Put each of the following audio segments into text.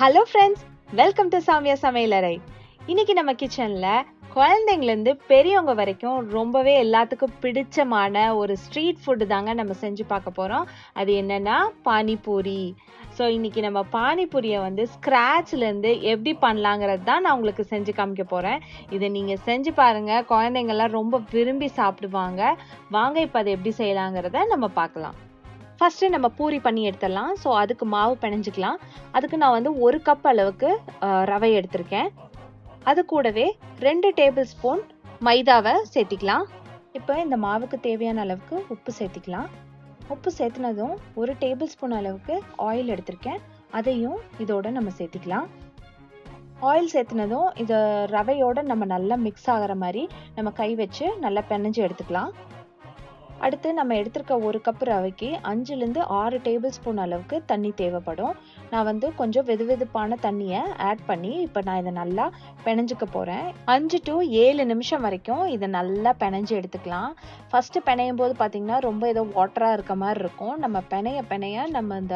Hello friends, welcome to சாமியா சமையலறை. இன்னைக்கு நம்ம கிச்சனில் குழந்தைங்கலேருந்து பெரியவங்க வரைக்கும் ரொம்பவே எல்லாத்துக்கும் பிடிச்சமான ஒரு ஸ்ட்ரீட் ஃபுட்டு தாங்க நம்ம செஞ்சு பார்க்க போகிறோம். அது என்னென்னா பானிபூரி. ஸோ இன்னைக்கு நம்ம பானிபூரியை ஸ்க்ராட்ச்லேருந்து எப்படி பண்ணலாங்கிறது தான் நான் உங்களுக்கு செஞ்சு காமிக்க போகிறேன். இதை நீங்கள் செஞ்சு பாருங்கள், குழந்தைங்கள்லாம் ரொம்ப விரும்பி சாப்பிடுவாங்க. வாங்க இப்போ அதை எப்படி செய்யலாங்கிறத நம்ம பார்க்கலாம். ஃபஸ்ட்டு நம்ம பூரி பண்ணி எடுத்துடலாம். ஸோ அதுக்கு மாவு பிணைஞ்சிக்கலாம். அதுக்கு நான் 1 கப் அளவுக்கு ரவை எடுத்திருக்கேன். அது கூடவே 2 டேபிள் ஸ்பூன் மைதாவை சேர்த்திக்கலாம். இப்போ இந்த மாவுக்கு தேவையான அளவுக்கு உப்பு சேர்த்திக்கலாம். உப்பு சேர்த்துனதும் 1 டேபிள் ஸ்பூன் அளவுக்கு ஆயில் எடுத்திருக்கேன். அதையும் இதோட நம்ம சேர்த்திக்கலாம். ஆயில் சேர்த்துனதும் இதை ரவையோட நம்ம நல்லா மிக்ஸ் ஆகிற மாதிரி நம்ம கை வச்சு நல்லா பிணைஞ்சு எடுத்துக்கலாம். அடுத்து நம்ம எடுத்திருக்க 1 கப் ரவைக்கு 5லேருந்து 6 டேபிள் ஸ்பூன் அளவுக்கு தண்ணி தேவைப்படும். நான் கொஞ்சம் வெதுவெதுப்பான தண்ணியை ஆட் பண்ணி இப்போ நான் இதை நல்லா பிணைஞ்சிக்க போகிறேன். 5 to 7 நிமிஷம் வரைக்கும் இதை நல்லா பிணைஞ்சு எடுத்துக்கலாம். ஃபஸ்ட்டு பிணையும் போது பார்த்திங்கன்னா ரொம்ப ஏதோ வாட்டராக இருக்க மாதிரி இருக்கும். நம்ம பிணைய நம்ம இந்த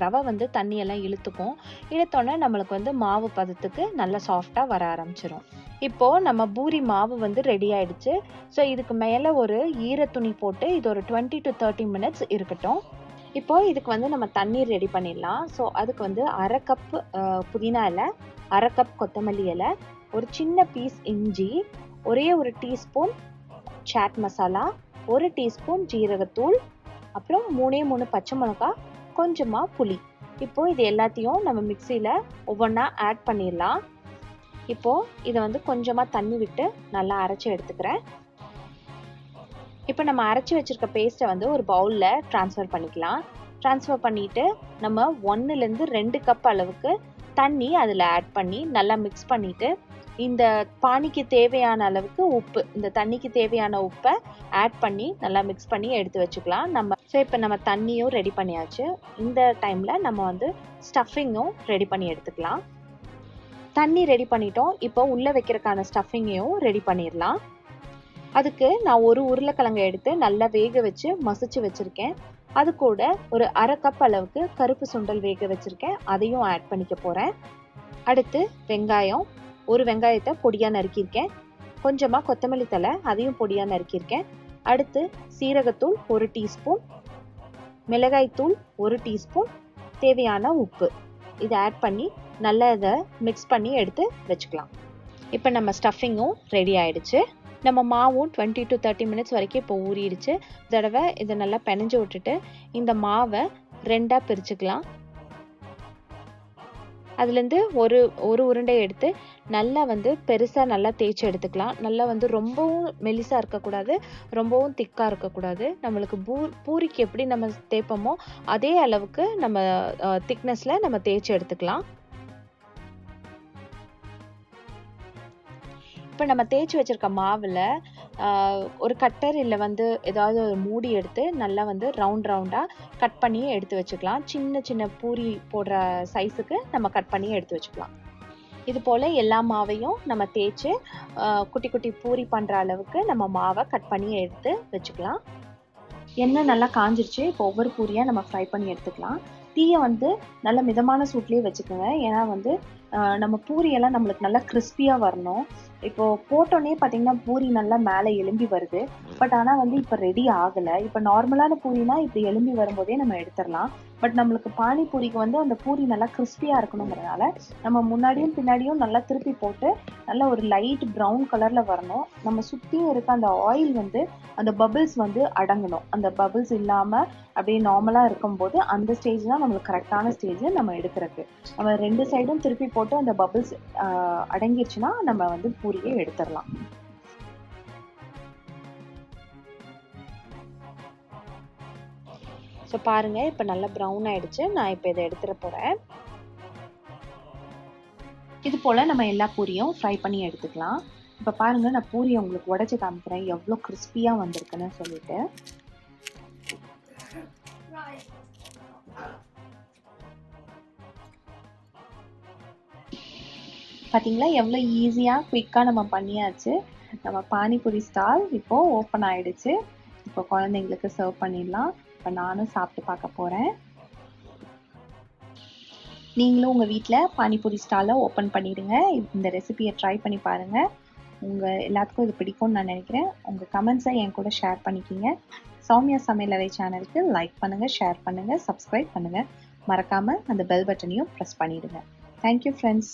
ரவை தண்ணியெல்லாம் இழுத்தோன்னே நம்மளுக்கு மாவு பதத்துக்கு நல்லா சாஃப்டாக வர ஆரம்பிச்சிடும். இப்போது நம்ம பூரி மாவு ரெடி ஆயிடுச்சு. ஸோ இதுக்கு மேலே ஒரு ஈரத்துணி போட்டு இது ஒரு 20 to 30 minutes இருக்கட்டும். இப்போது இதுக்கு நம்ம தண்ணீர் ரெடி பண்ணிடலாம். ஸோ அதுக்கு 1/2 கப் புதினா இலை, 1/2 கப் கொத்தமல்லி இலை, ஒரு சின்ன பீஸ் இஞ்சி, ஒரே ஒரு டீஸ்பூன் சாட் மசாலா, 1 டீஸ்பூன் ஜீரகத்தூள், அப்புறம் 3 பச்சை மிளகா, கொஞ்சமாக புளி. இப்போது இது எல்லாத்தையும் நம்ம மிக்சியில் ஒவ்வொன்றா ஆட் பண்ணிடலாம். இப்போது இதை கொஞ்சமாக தண்ணி விட்டு நல்லா அரைச்சி எடுத்துக்கிறேன். இப்போ நம்ம அரைச்சி வச்சுருக்க பேஸ்ட்டை ஒரு பவுலில் ட்ரான்ஸ்ஃபர் பண்ணிக்கலாம். ட்ரான்ஸ்ஃபர் பண்ணிவிட்டு நம்ம 1லேருந்து 2 கப் அளவுக்கு தண்ணி அதில் ஆட் பண்ணி நல்லா மிக்ஸ் பண்ணிவிட்டு இந்த பானிக்கு தேவையான அளவுக்கு உப்பு, இந்த தண்ணிக்கு தேவையான உப்பை ஆட் பண்ணி நல்லா மிக்ஸ் பண்ணி எடுத்து வச்சுக்கலாம். இப்போ நம்ம தண்ணியும் ரெடி பண்ணியாச்சு. இந்த டைமில் நம்ம ஸ்டஃபிங்கும் ரெடி பண்ணி எடுத்துக்கலாம். தண்ணி ரெடி பண்ணிட்டோம். இப்போ உள்ளே வைக்கிறதுக்கான ஸ்டஃபிங்கையும் ரெடி பண்ணிடலாம். அதுக்கு நான் ஒரு உருளைக்கிழங்கை எடுத்து நல்லா வேக வச்சு மசிச்சு வச்சுருக்கேன். அது கூட ஒரு 1/2 கப் அளவுக்கு கருப்பு சுண்டல் வேக வச்சுருக்கேன். அதையும் ஆட் பண்ணிக்க போகிறேன். அடுத்து வெங்காயம், ஒரு வெங்காயத்தை பொடியாக நறுக்கியிருக்கேன். கொஞ்சமாக கொத்தமல்லி தழை, அதையும் பொடியாக நறுக்கியிருக்கேன். அடுத்து சீரகத்தூள் 1 டீஸ்பூன், மிளகாய்த்தூள் 1 டீஸ்பூன், தேவையான உப்பு இதை ஆட் பண்ணி நல்லா இதை மிக்ஸ் பண்ணி எடுத்து வச்சுக்கலாம். இப்போ நம்ம ஸ்டஃபிங்கும் ரெடி ஆயிடுச்சு. நம்ம மாவும் 20 to 30 minutes வரைக்கும் இப்போ ஊறிடுச்சு. தடவை இதை நல்லா பிணைஞ்சு விட்டுட்டு இந்த மாவை 2ஆக பிரிச்சுக்கலாம். அதுலேருந்து ஒரு உருண்டை எடுத்து நல்லா பெருசாக நல்லா தேய்ச்சி எடுத்துக்கலாம். நல்லா ரொம்பவும் மெலிசாக இருக்கக்கூடாது, ரொம்பவும் திக்காக இருக்கக்கூடாது. நம்மளுக்கு பூரிக்கு எப்படி நம்ம தேய்ப்போமோ அதே அளவுக்கு நம்ம திக்னஸில் நம்ம தேய்ச்சி எடுத்துக்கலாம். இப்போ நம்ம தேய்ச்சி வச்சுருக்க மாவில் ஒரு கட்டர் இல்லை ஏதாவது ஒரு மூடி எடுத்து நல்லா ரவுண்டாக கட் பண்ணி எடுத்து வச்சுக்கலாம். சின்ன சின்ன பூரி போடுற சைஸுக்கு நம்ம கட் பண்ணி எடுத்து வச்சுக்கலாம். இது போல் எல்லா மாவையும் நம்ம தேய்ச்சி குட்டி குட்டி பூரி பண்ணுற அளவுக்கு நம்ம மாவை கட் பண்ணி எடுத்து வச்சுக்கலாம். எண்ணெய் நல்லா காஞ்சிருச்சு. இப்போ ஒவ்வொரு பூரியாக நம்ம ஃப்ரை பண்ணி எடுத்துக்கலாம். தீயை நல்ல மிதமான சூட்லேயே வச்சுக்கோங்க. ஏன்னா நம்ம பூரியெல்லாம் நம்மளுக்கு நல்லா கிறிஸ்பியாக வரணும். இப்போது போட்டோன்னே பார்த்தீங்கன்னா பூரி நல்லா மேலே எலும்பி வருது. பட் ஆனால் இப்போ ரெடி ஆகலை. இப்போ நார்மலான பூரினா இப்படி எலும்பி வரும்போதே நம்ம எடுத்துடலாம். பட் நம்மளுக்கு பானிபூரிக்கு அந்த பூரி நல்லா கிறிஸ்பியாக இருக்கணுங்கிறதுனால நம்ம முன்னாடியும் பின்னாடியும் நல்லா திருப்பி போட்டு நல்லா ஒரு லைட் ப்ரௌன் கலரில் வரணும். நம்ம சுற்றியும் இருக்க அந்த ஆயில் அந்த பபிள்ஸ் அடங்கணும். அந்த பபிள்ஸ் இல்லாமல் அப்படியே நார்மலாக இருக்கும்போது அந்த ஸ்டேஜ் தான் நம்மளுக்கு கரெக்டான ஸ்டேஜ் நம்ம எடுக்கிறதுக்கு. நம்ம 2 சைடும் திருப்பி போட்டு அந்த பபிள்ஸ் அடங்கிருச்சுன்னா நம்ம பூரியை எடுத்துடலாம். ஸோ பாருங்கள், இப்போ நல்லா ப்ரௌன் ஆகிடுச்சு. நான் இப்போ இதை எடுத்துட போகிறேன். இது போல் நம்ம எல்லா பூரியும் ஃப்ரை பண்ணி எடுத்துக்கலாம். இப்போ பாருங்கள், நான் பூரியை உங்களுக்கு உடைச்சி காமிக்கிறேன் எவ்வளோ கிறிஸ்பியாக வந்திருக்குன்னு சொல்லிட்டு. பார்த்தீங்களா எவ்வளோ ஈஸியாக குயிக்காக நம்ம பண்ணியாச்சு. நம்ம பானிபூரி ஸ்டால் இப்போது ஓப்பன் ஆகிடுச்சு. இப்போ குழந்தைங்களுக்கு சர்வ் பண்ணிடலாம். இப்போ நானும் சாப்பிட்டு பார்க்க போகிறேன். நீங்களும் உங்கள் வீட்டில் பானிபூரி ஸ்டாலை ஓப்பன் பண்ணிடுங்க. இந்த ரெசிபியை ட்ரை பண்ணி பாருங்கள். உங்கள் எல்லாத்துக்கும் இது பிடிக்கும்னு நான் நினைக்கிறேன். உங்கள் கமெண்ட்ஸை என் கூட ஷேர் பண்ணிக்கிங்க. சௌமியா சமையலறை சேனலுக்கு லைக் பண்ணுங்கள், ஷேர் பண்ணுங்கள், சப்ஸ்கிரைப் பண்ணுங்கள். மறக்காமல் அந்த பெல் பட்டனையும் ப்ரெஸ் பண்ணிவிடுங்க. Thank you friends.